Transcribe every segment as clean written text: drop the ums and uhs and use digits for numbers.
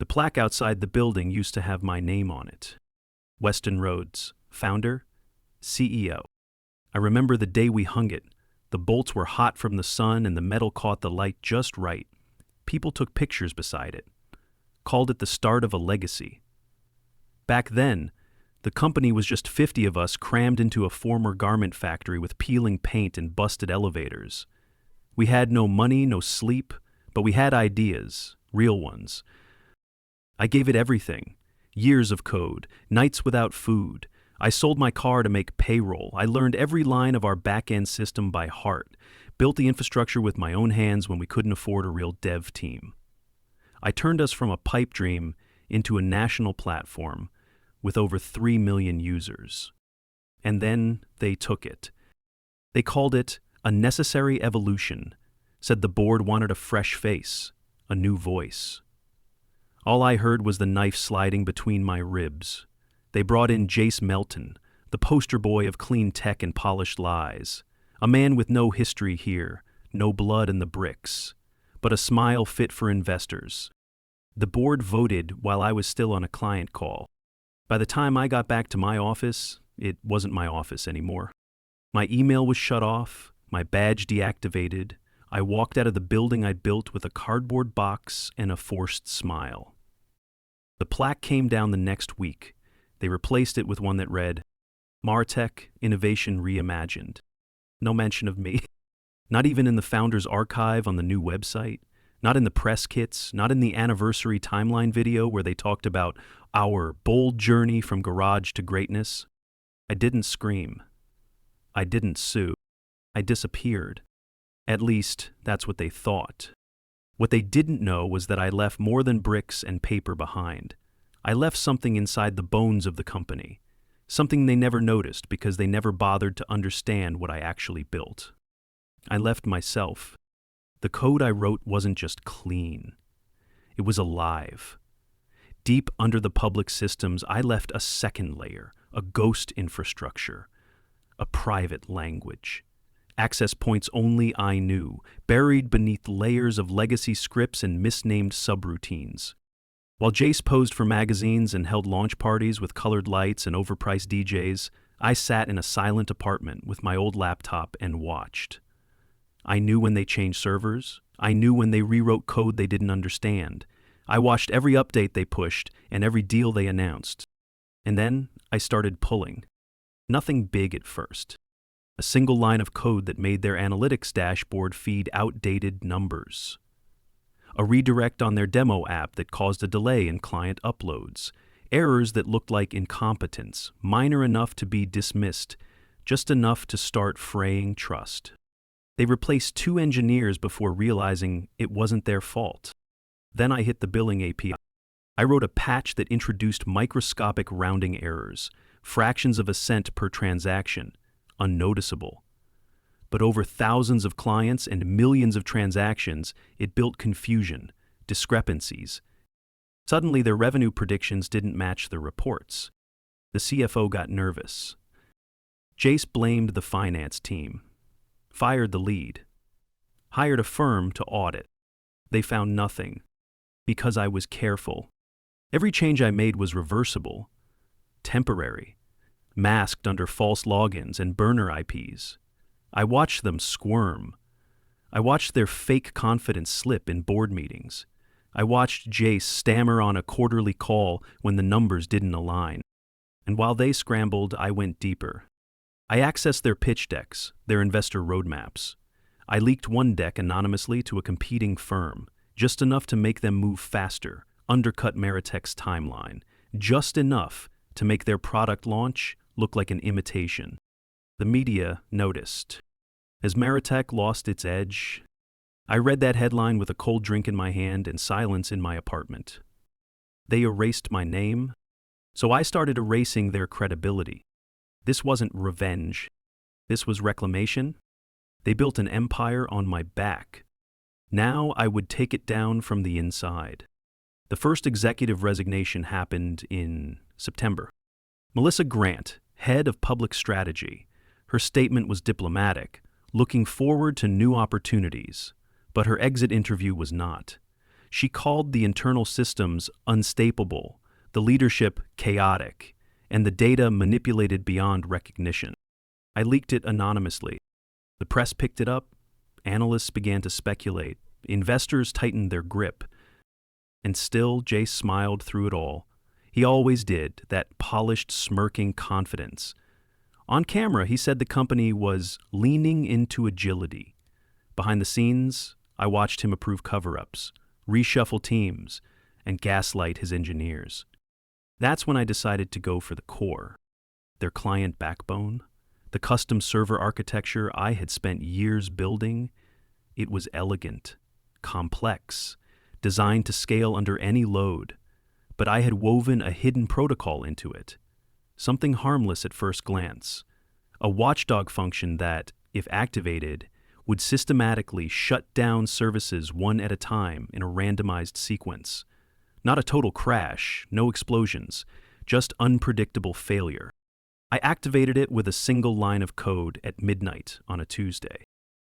plaque outside the building used to have my name on it. Weston Rhodes, founder, CEO. I remember the day we hung it. The bolts were hot from the sun and the metal caught the light just right. People took pictures beside it. Called it the start of a legacy. Back then, the company was just 50 of us crammed into a former garment factory with peeling paint and busted elevators. We had no money, no sleep, but we had ideas, real ones. I gave it everything. Years of code, nights without food. I sold my car to make payroll. I learned every line of our back-end system by heart, built the infrastructure with my own hands when we couldn't afford a real dev team. I turned us from a pipe dream into a national platform with over 3 million users. And then they took it. They called it a necessary evolution, said the board wanted a fresh face, a new voice. All I heard was the knife sliding between my ribs. They brought in Jace Melton, the poster boy of clean tech and polished lies, a man with no history here, no blood in the bricks, but a smile fit for investors. The board voted while I was still on a client call. By the time I got back to my office, it wasn't my office anymore. My email was shut off, my badge deactivated. I walked out of the building I'd built with a cardboard box and a forced smile. The plaque came down the next week. They replaced it with one that read, Martech Innovation Reimagined. No mention of me. Not even in the founder's archive on the new website. Not in the press kits, not in the anniversary timeline video where they talked about our bold journey from garage to greatness. I didn't scream. I didn't sue. I disappeared. At least, that's what they thought. What they didn't know was that I left more than bricks and paper behind. I left something inside the bones of the company, something they never noticed because they never bothered to understand what I actually built. I left myself. The code I wrote wasn't just clean. It was alive. Deep under the public systems, I left a second layer, a ghost infrastructure, a private language. Access points only I knew, buried beneath layers of legacy scripts and misnamed subroutines. While Jace posed for magazines and held launch parties with colored lights and overpriced DJs, I sat in a silent apartment with my old laptop and watched. I knew when they changed servers. I knew when they rewrote code they didn't understand. I watched every update they pushed and every deal they announced. And then I started pulling. Nothing big at first. A single line of code that made their analytics dashboard feed outdated numbers. A redirect on their demo app that caused a delay in client uploads. Errors that looked like incompetence, minor enough to be dismissed, just enough to start fraying trust. They replaced 2 engineers before realizing it wasn't their fault. Then I hit the billing API. I wrote a patch that introduced microscopic rounding errors, fractions of a cent per transaction, unnoticeable. But over thousands of clients and millions of transactions, it built confusion, discrepancies. Suddenly, their revenue predictions didn't match the reports. The CFO got nervous. Jace blamed the finance team, fired the lead, hired a firm to audit. They found nothing, because I was careful. Every change I made was reversible, temporary, masked under false logins and burner IPs. I watched them squirm. I watched their fake confidence slip in board meetings. I watched Jace stammer on a quarterly call when the numbers didn't align. And while they scrambled, I went deeper. I accessed their pitch decks, their investor roadmaps. I leaked one deck anonymously to a competing firm, just enough to make them move faster, undercut Meritech's timeline, just enough to make their product launch look like an imitation. The media noticed. As Meritech lost its edge, I read that headline with a cold drink in my hand and silence in my apartment. They erased my name, so I started erasing their credibility. This wasn't revenge. This was reclamation. They built an empire on my back. Now I would take it down from the inside. The first executive resignation happened in September. Melissa Grant, head of public strategy. Her statement was diplomatic, looking forward to new opportunities, but her exit interview was not. She called the internal systems unstable, the leadership chaotic, and the data manipulated beyond recognition. I leaked it anonymously. The press picked it up, analysts began to speculate, investors tightened their grip. And still, Jace smiled through it all. He always did, that polished, smirking confidence. On camera, he said the company was leaning into agility. Behind the scenes, I watched him approve cover-ups, reshuffle teams, and gaslight his engineers. That's when I decided to go for the core. Their client backbone, the custom server architecture I had spent years building. It was elegant, complex, designed to scale under any load, but I had woven a hidden protocol into it. Something harmless at first glance, a watchdog function that, if activated, would systematically shut down services one at a time in a randomized sequence. Not a total crash, no explosions, just unpredictable failure. I activated it with a single line of code at midnight on a Tuesday.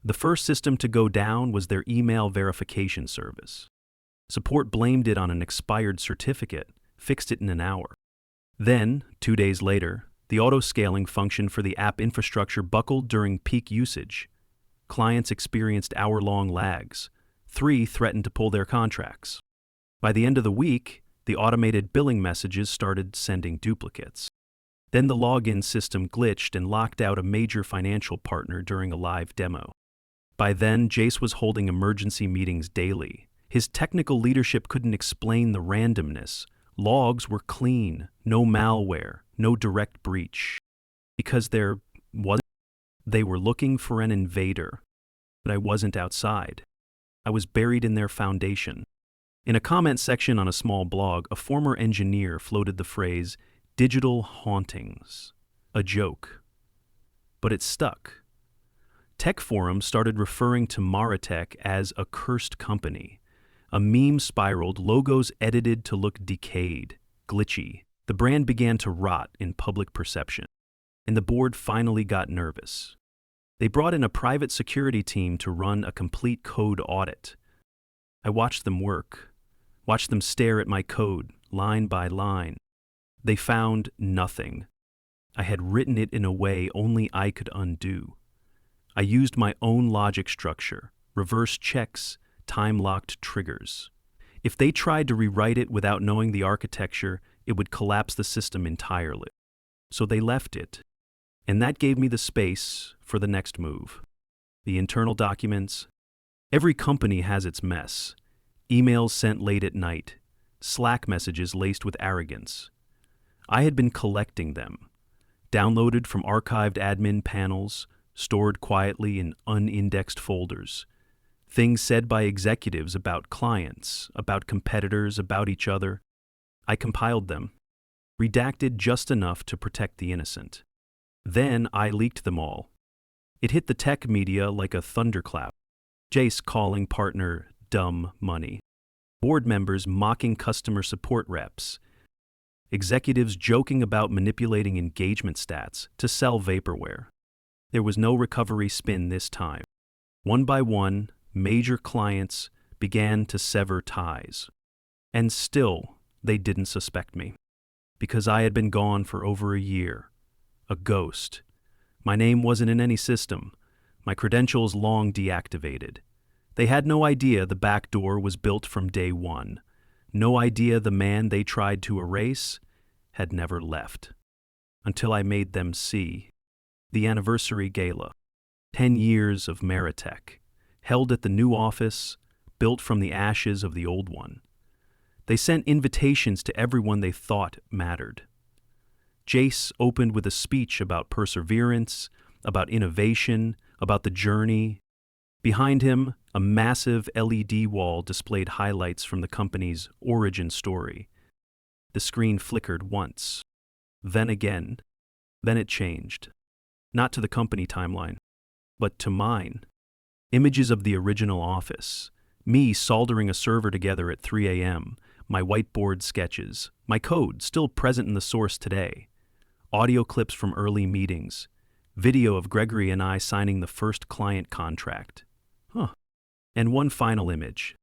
The first system to go down was their email verification service. Support blamed it on an expired certificate, fixed it in an hour. Then, 2 days later, the auto-scaling function for the app infrastructure buckled during peak usage. Clients experienced hour-long lags. 3 threatened to pull their contracts. By the end of the week, the automated billing messages started sending duplicates. Then the login system glitched and locked out a major financial partner during a live demo. By then, Jace was holding emergency meetings daily. His technical leadership couldn't explain the randomness. Logs were clean, no malware, no direct breach. Because there wasn't. They were looking for an invader. But I wasn't outside. I was buried in their foundation. In a comment section on a small blog, a former engineer floated the phrase, "digital hauntings," a joke. But it stuck. Tech forums started referring to Maratech as a cursed company. A meme spiraled, logos edited to look decayed, glitchy. The brand began to rot in public perception. And the board finally got nervous. They brought in a private security team to run a complete code audit. I watched them work, watched them stare at my code, line by line. They found nothing. I had written it in a way only I could undo. I used my own logic structure, reverse checks, time-locked triggers. If they tried to rewrite it without knowing the architecture, it would collapse the system entirely. So they left it. And that gave me the space for the next move. The internal documents. Every company has its mess. Emails sent late at night. Slack messages laced with arrogance. I had been collecting them. Downloaded from archived admin panels, stored quietly in unindexed folders. Things said by executives about clients, about competitors, about each other. I compiled them, redacted just enough to protect the innocent. Then I leaked them all. It hit the tech media like a thunderclap. Jace calling partner dumb money. Board members mocking customer support reps. Executives joking about manipulating engagement stats to sell vaporware. There was no recovery spin this time. One by one, major clients began to sever ties. And still, they didn't suspect me. Because I had been gone for over a year. A ghost. My name wasn't in any system. My credentials long deactivated. They had no idea the back door was built from day one. No idea the man they tried to erase had never left. Until I made them see. The anniversary gala. 10 years of Maratech. Held at the new office, built from the ashes of the old one. They sent invitations to everyone they thought mattered. Jace opened with a speech about perseverance, about innovation, about the journey. Behind him, a massive LED wall displayed highlights from the company's origin story. The screen flickered once, then again, then it changed. Not to the company timeline, but to mine. Images of the original office, me soldering a server together at 3 a.m., my whiteboard sketches, my code still present in the source today, audio clips from early meetings, video of Gregory and I signing the first client contract. And one final image.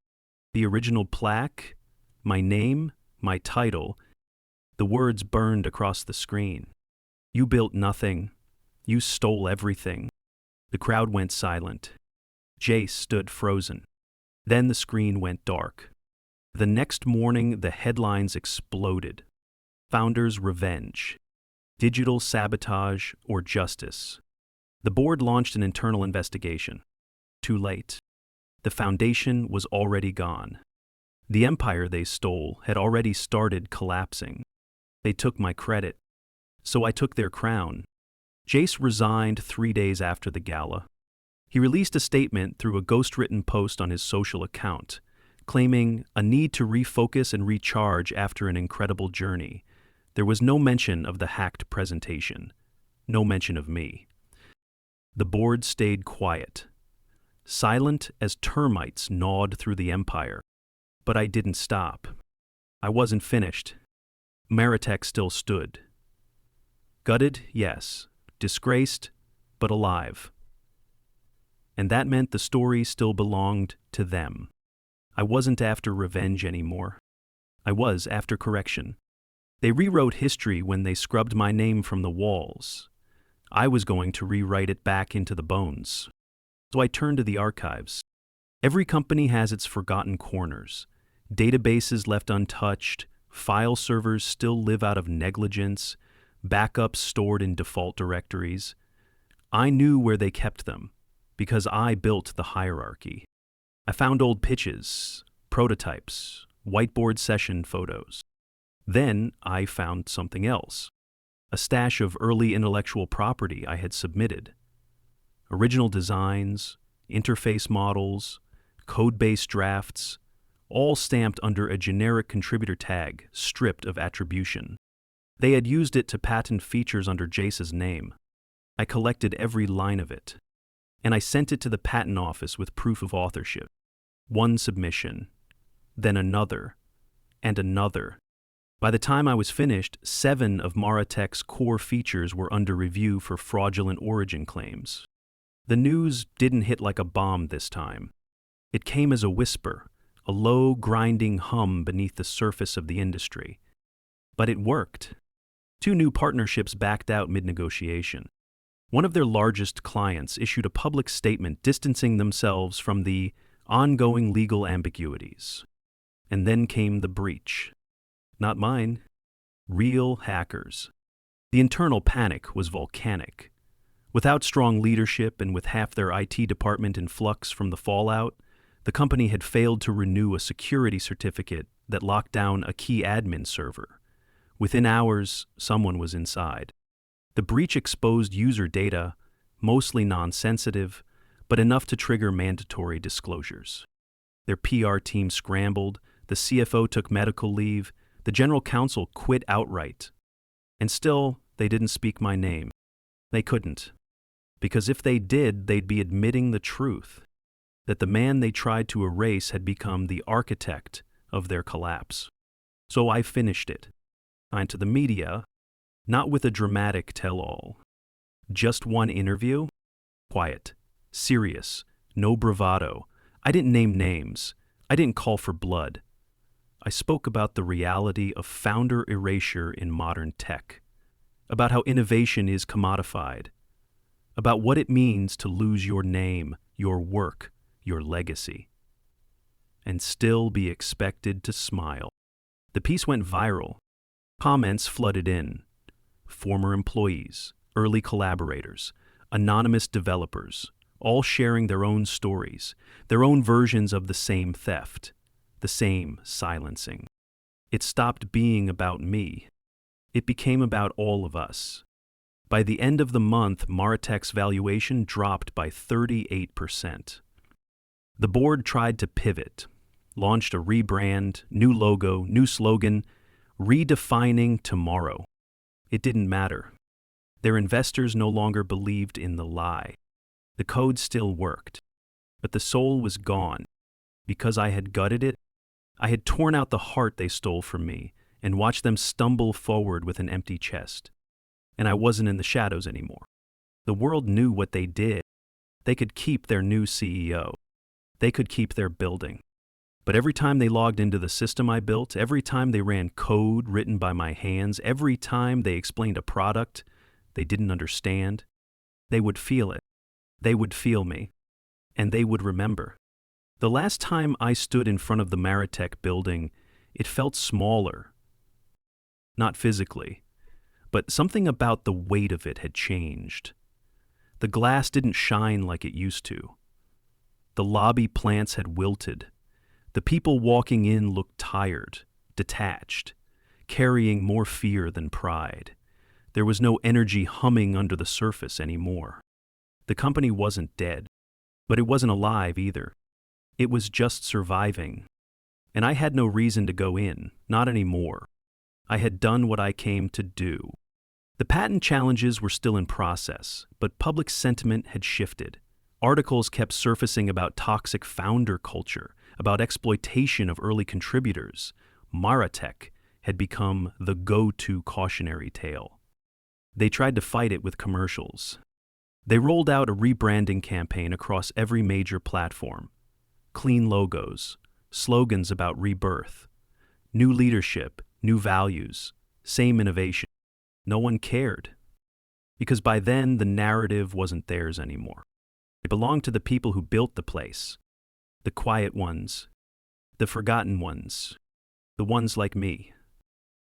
The original plaque, my name, my title, the words burned across the screen. You built nothing. You stole everything. The crowd went silent. Jace stood frozen. Then the screen went dark. The next morning, the headlines exploded. Founder's revenge. Digital sabotage or justice. The board launched an internal investigation. Too late. The foundation was already gone. The empire they stole had already started collapsing. They took my credit, so I took their crown. Jace resigned 3 days after the gala. He released a statement through a ghostwritten post on his social account, claiming a need to refocus and recharge after an incredible journey. There was no mention of the hacked presentation, no mention of me. The board stayed quiet, silent as termites gnawed through the empire. But I didn't stop. I wasn't finished. Maritech still stood. Gutted, yes. Disgraced, but alive. And that meant the story still belonged to them. I wasn't after revenge anymore. I was after correction. They rewrote history when they scrubbed my name from the walls. I was going to rewrite it back into the bones. So I turned to the archives. Every company has its forgotten corners. Databases left untouched, file servers still live out of negligence, backups stored in default directories. I knew where they kept them, because I built the hierarchy. I found old pitches, prototypes, whiteboard session photos. Then I found something else, a stash of early intellectual property I had submitted. Original designs, interface models, code-based drafts, all stamped under a generic contributor tag, stripped of attribution. They had used it to patent features under Jace's name. I collected every line of it, and I sent it to the patent office with proof of authorship. One submission, then another, and another. By the time I was finished, 7 of Maritech's core features were under review for fraudulent origin claims. The news didn't hit like a bomb this time. It came as a whisper, a low, grinding hum beneath the surface of the industry. But it worked. 2 new partnerships backed out mid-negotiation. One of their largest clients issued a public statement distancing themselves from the ongoing legal ambiguities. And then came the breach. Not mine. Real hackers. The internal panic was volcanic. Without strong leadership and with half their IT department in flux from the fallout, the company had failed to renew a security certificate that locked down a key admin server. Within hours, someone was inside. The breach exposed user data, mostly non-sensitive, but enough to trigger mandatory disclosures. Their PR team scrambled, the CFO took medical leave, the general counsel quit outright. And still, they didn't speak my name. They couldn't. Because if they did, they'd be admitting the truth, that the man they tried to erase had become the architect of their collapse. So I finished it. Signed to the media, not with a dramatic tell-all. Just one interview? Quiet, serious, no bravado. I didn't name names. I didn't call for blood. I spoke about the reality of founder erasure in modern tech, about how innovation is commodified, about what it means to lose your name, your work, your legacy, and still be expected to smile. The piece went viral. Comments flooded in. Former employees, early collaborators, anonymous developers, all sharing their own stories, their own versions of the same theft, the same silencing. It stopped being about me. It became about all of us. By the end of the month, Maritech's valuation dropped by 38%. The board tried to pivot, launched a rebrand, new logo, new slogan, redefining tomorrow. It didn't matter. Their investors no longer believed in the lie. The code still worked, but the soul was gone. Because I had gutted it, I had torn out the heart they stole from me and watched them stumble forward with an empty chest. And I wasn't in the shadows anymore. The world knew what they did. They could keep their new CEO. They could keep their building. But every time they logged into the system I built, every time they ran code written by my hands, every time they explained a product they didn't understand, they would feel it. They would feel me. And they would remember. The last time I stood in front of the Maritech building, it felt smaller. Not physically, but something about the weight of it had changed. The glass didn't shine like it used to. The lobby plants had wilted. The people walking in looked tired, detached, carrying more fear than pride. There was no energy humming under the surface anymore. The company wasn't dead, but it wasn't alive either. It was just surviving. And I had no reason to go in, not anymore. I had done what I came to do. The patent challenges were still in process, but public sentiment had shifted. Articles kept surfacing about toxic founder culture, about exploitation of early contributors. Maritech had become the go-to cautionary tale. They tried to fight it with commercials. They rolled out a rebranding campaign across every major platform. Clean logos, slogans about rebirth, new leadership, new values, same innovation. No one cared. Because by then, the narrative wasn't theirs anymore. It belonged to the people who built the place. The quiet ones, the forgotten ones, the ones like me.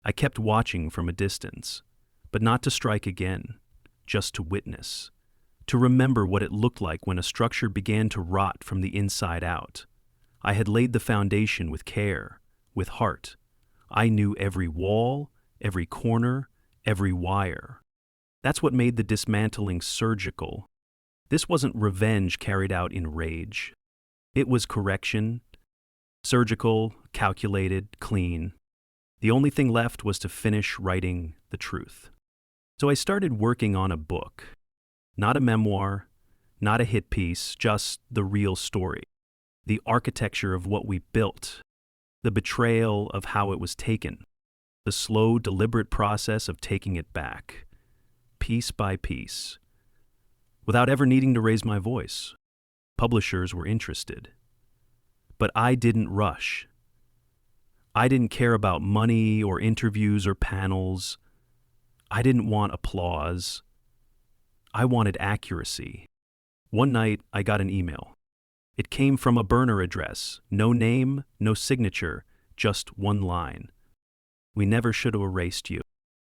I kept watching from a distance, but not to strike again, just to witness, to remember what it looked like when a structure began to rot from the inside out. I had laid the foundation with care, with heart. I knew every wall, every corner, every wire. That's what made the dismantling surgical. This wasn't revenge carried out in rage. It was correction, surgical, calculated, clean. The only thing left was to finish writing the truth. So I started working on a book. Not a memoir, not a hit piece, just the real story. The architecture of what we built. The betrayal of how it was taken. The slow, deliberate process of taking it back, piece by piece, without ever needing to raise my voice. Publishers were interested. But I didn't rush. I didn't care about money or interviews or panels. I didn't want applause. I wanted accuracy. One night, I got an email. It came from a burner address, no name, no signature, just one line. We never should have erased you.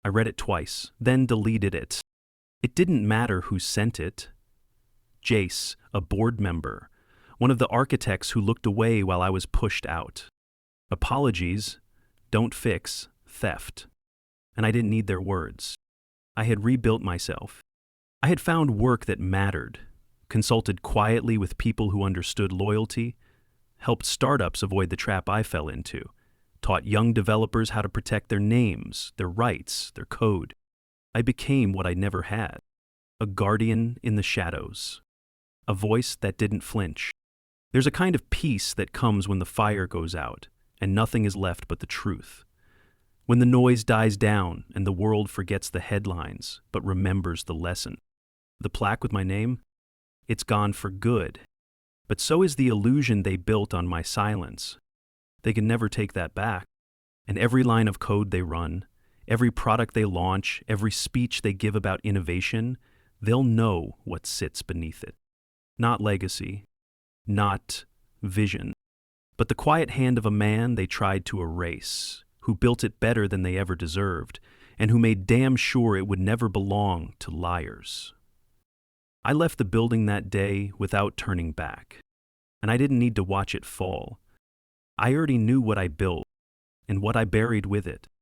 I read it twice, then deleted it. It didn't matter who sent it. Jace, a board member, one of the architects who looked away while I was pushed out. Apologies, don't fix, theft. And I didn't need their words. I had rebuilt myself. I had found work that mattered, consulted quietly with people who understood loyalty, helped startups avoid the trap I fell into, taught young developers how to protect their names, their rights, their code. I became what I never had, a guardian in the shadows, a voice that didn't flinch. There's a kind of peace that comes when the fire goes out and nothing is left but the truth. When the noise dies down and the world forgets the headlines but remembers the lesson. The plaque with my name? It's gone for good. But so is the illusion they built on my silence. They can never take that back. And every line of code they run, every product they launch, every speech they give about innovation, they'll know what sits beneath it. Not legacy, not vision, but the quiet hand of a man they tried to erase, who built it better than they ever deserved, and who made damn sure it would never belong to liars. I left the building that day without turning back, and I didn't need to watch it fall. I already knew what I built and what I buried with it.